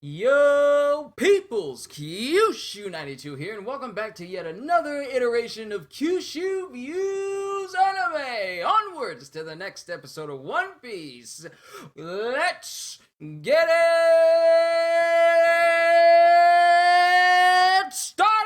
Yo, peoples! Qushu92 here, and welcome back to yet another iteration of Qushu Views Anime! Onwards to the next episode of One Piece! Let's get it started!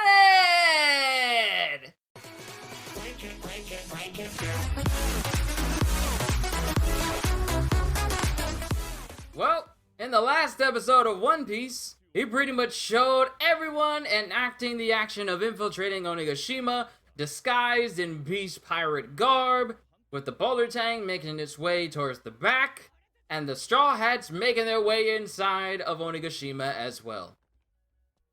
Well, in the last episode of One Piece, he pretty much showed everyone enacting the action of infiltrating Onigashima, disguised in beast pirate garb, with the Boulder Tang making its way towards the back, and the Straw Hats making their way inside of Onigashima as well.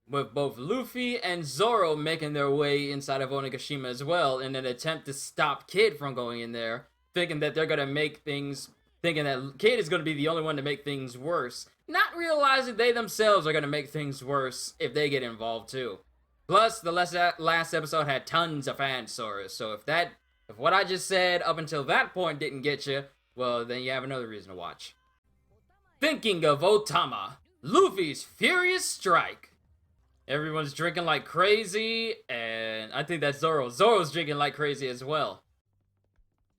With both Luffy and Zoro making their way inside of Onigashima as well in an attempt to stop Kid from going in there, thinking that they're gonna make things... thinking that Kid is going to be the only one to make things worse, not realizing they themselves are going to make things worse if they get involved too. Plus, the last episode had tons of fan service, so if what I just said up until that point didn't get you, well, then you have another reason to watch. Thinking of Otama, Luffy's furious strike. Everyone's drinking like crazy, and I think that's Zoro. Zoro's drinking like crazy as well.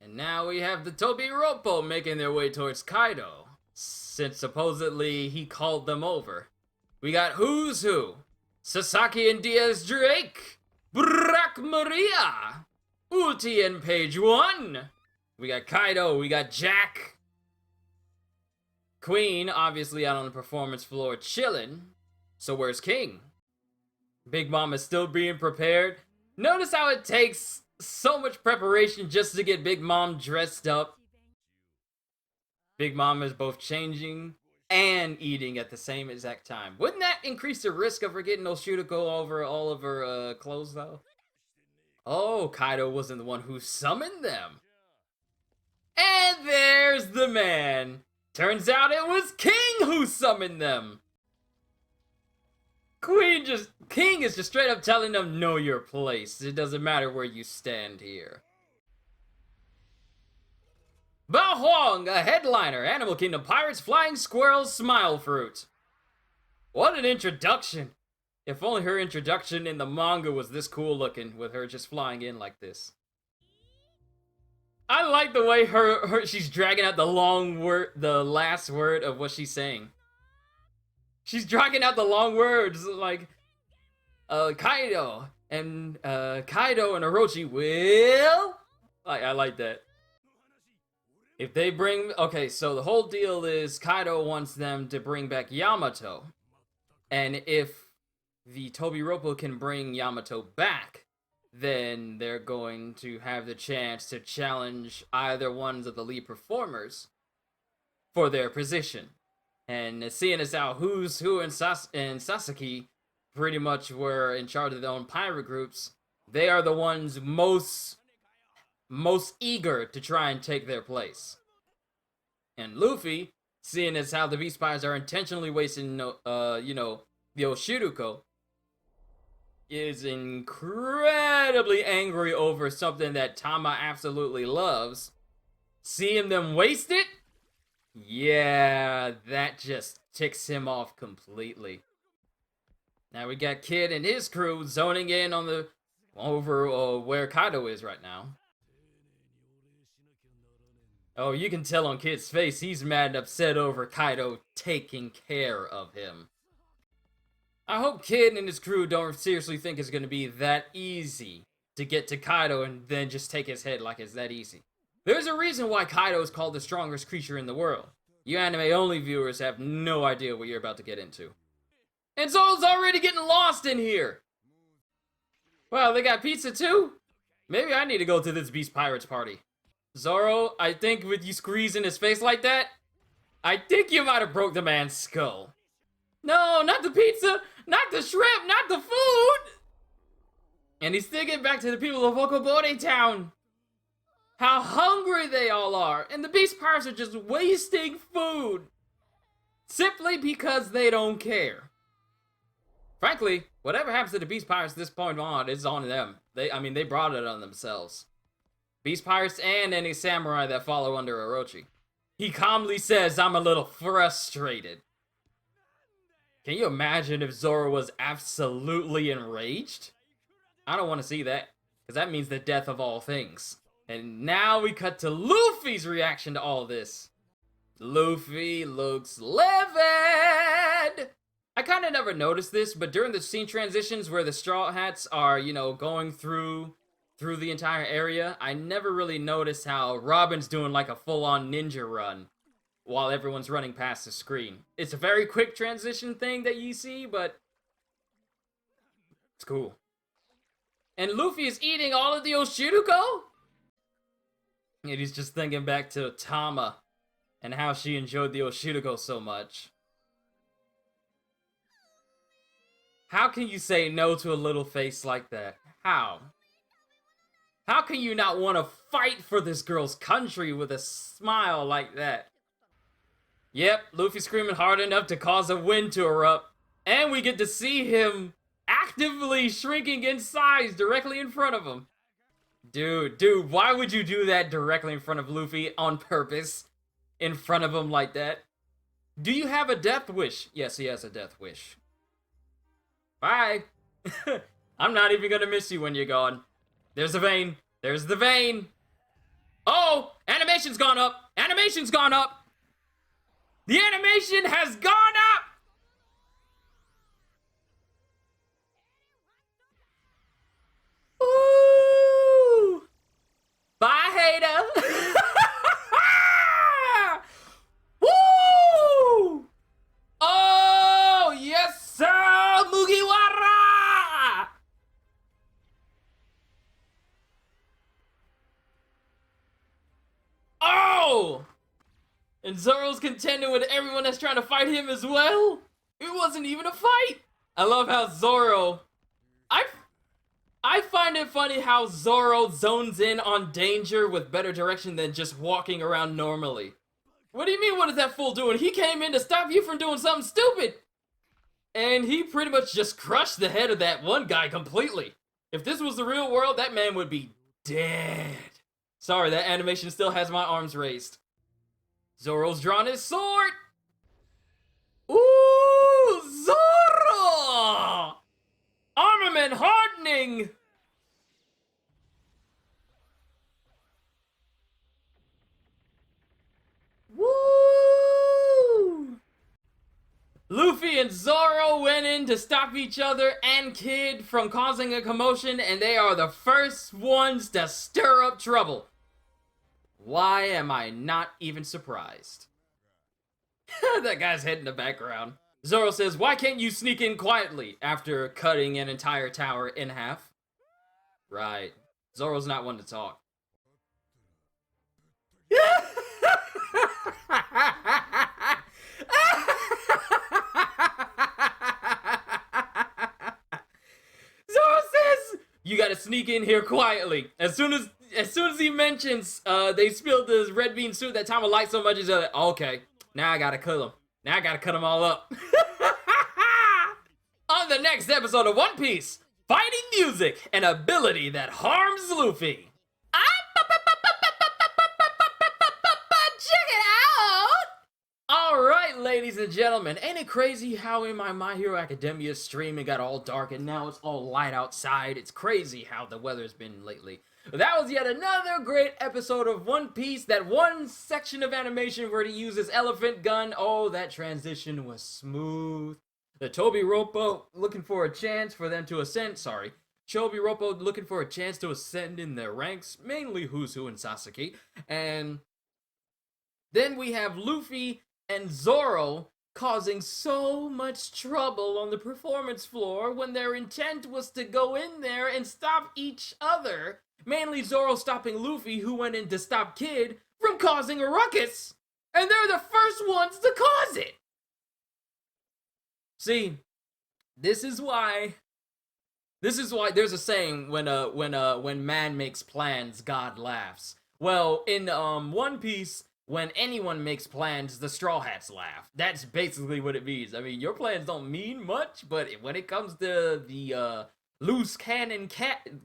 And now we have the Tobi Roppo making their way towards Kaido, since supposedly he called them over. We got Who's Who, Sasaki and Diaz Drake, Black Maria, Uti and Page 1. We got Kaido, we got Jack. Queen, obviously out on the performance floor chilling. So where's King? Big Mom is still being prepared. Notice how it takes so much preparation just to get Big Mom dressed up. Big Mom is both changing and eating at the same exact time. Wouldn't that increase the risk of her getting Oshuto over all of her clothes though? Oh, Kaido wasn't the one who summoned them. And there's the man. Turns out it was King who summoned them. King is just straight up telling them, know your place. It doesn't matter where you stand here. Bao Huang, a headliner, Animal Kingdom Pirates, Flying Squirrels, Smile Fruit. What an introduction. If only her introduction in the manga was this cool looking, with her just flying in like this. I like the way she's dragging out the last word of what she's saying. She's dragging out the long words, like, Kaido and Orochi will... I like that. If they bring... Okay, so the whole deal is Kaido wants them to bring back Yamato. And if the Tobi Roppo can bring Yamato back, then they're going to have the chance to challenge either one of the lead performers for their position. And seeing as how Who's Who and Sasaki pretty much were in charge of their own pirate groups, they are the ones most eager to try and take their place. And Luffy, seeing as how the Beast Pirates are intentionally wasting, the Oshiruko, is incredibly angry over something that Tama absolutely loves. Seeing them waste it? Yeah, that just ticks him off completely. Now we got Kid and his crew zoning in on over where Kaido is right now. Oh, you can tell on Kid's face he's mad and upset over Kaido taking care of him. I hope Kid and his crew don't seriously think it's gonna be that easy to get to Kaido and then just take his head like it's that easy. There's a reason why Kaido is called the strongest creature in the world. You anime-only viewers have no idea what you're about to get into. And Zoro's already getting lost in here! Well, they got pizza too? Maybe I need to go to this Beast Pirates party. Zoro, I think with you squeezing his face like that, I think you might have broke the man's skull. No, not the pizza! Not the shrimp! Not the food! And he's thinking back to the people of Okobore Town. How hungry they all are, and the Beast Pirates are just wasting food. Simply because they don't care. Frankly, whatever happens to the Beast Pirates this point on is on them. They brought it on themselves. Beast Pirates and any samurai that follow under Orochi. He calmly says, I'm a little frustrated. Can you imagine if Zoro was absolutely enraged? I don't want to see that, because that means the death of all things. And now we cut to Luffy's reaction to all this. Luffy looks livid! I kind of never noticed this, but during the scene transitions where the Straw Hats are, you know, going through the entire area, I never really noticed how Robin's doing like a full-on ninja run while everyone's running past the screen. It's a very quick transition thing that you see, but it's cool. And Luffy is eating all of the Oshiruko? And he's just thinking back to Tama and how she enjoyed the Oshiruko so much. How can you say no to a little face like that? How? How can you not want to fight for this girl's country with a smile like that? Yep, Luffy screaming hard enough to cause a wind to erupt. And we get to see him actively shrinking in size directly in front of him. Dude, why would you do that directly in front of Luffy on purpose? In front of him like that? Do you have a death wish? Yes, he has a death wish. Bye. I'm not even gonna miss you when you're gone. There's the vein. There's the vein. Oh, animation's gone up. Animation's gone up. The animation has gone up. Ooh. Bye, hater. Woo! Oh, yes, sir, Mugiwara! Oh! And Zoro's contending with everyone that's trying to fight him as well? It wasn't even a fight! I love how Zoro... I find it funny how Zoro zones in on danger with better direction than just walking around normally. What do you mean, what is that fool doing? He came in to stop you from doing something stupid! And he pretty much just crushed the head of that one guy completely. If this was the real world, that man would be dead. Sorry, that animation still has my arms raised. Zoro's drawn his sword! Ooh, Zoro! Armament hardening! Woo! Luffy and Zoro went in to stop each other and Kid from causing a commotion, and they are the first ones to stir up trouble. Why am I not even surprised? That guy's head in the background. Zoro says, why can't you sneak in quietly after cutting an entire tower in half? Right. Zoro's not one to talk. Zoro says, you gotta sneak in here quietly. As soon as he mentions they spilled this red bean soup that Tama liked so much, he's like, okay, now I gotta kill him. Now I gotta cut them all up. On the next episode of One Piece, fighting music, an ability that harms Luffy. Check it out! Alright, ladies and gentlemen, ain't it crazy how in my My Hero Academia stream it got all dark and now it's all light outside? It's crazy how the weather's been lately. That was yet another great episode of One Piece. That one section of animation where he uses elephant gun. Oh, that transition was smooth. The Toby Roppo looking for a chance for them to ascend. Sorry. Toby Roppo looking for a chance to ascend in their ranks. Mainly Qushu and Sasaki. And then we have Luffy and Zoro causing so much trouble on the performance floor when their intent was to go in there and stop each other. Mainly Zoro stopping Luffy, who went in to stop Kid from causing a ruckus. And they're the first ones to cause it. See, this is why there's a saying when man makes plans, God laughs. Well, in One Piece, when anyone makes plans, the Straw Hats laugh. That's basically what it means. I mean, your plans don't mean much, but when it comes to the loose cannon captain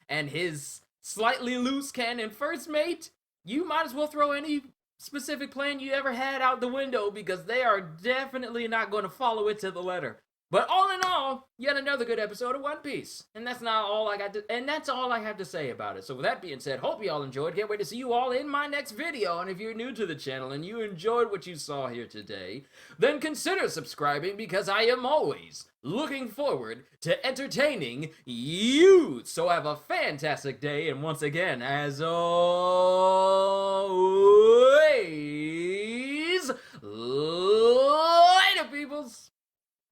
and his slightly loose cannon first mate, you might as well throw any specific plan you ever had out the window because they are definitely not going to follow it to the letter. But all in all, yet another good episode of One Piece. And that's not all I got to, and that's all I have to say about it. So with that being said, hope you all enjoyed. Can't wait to see you all in my next video. And if you're new to the channel and you enjoyed what you saw here today, then consider subscribing because I am always looking forward to entertaining you. So have a fantastic day. And once again, as always,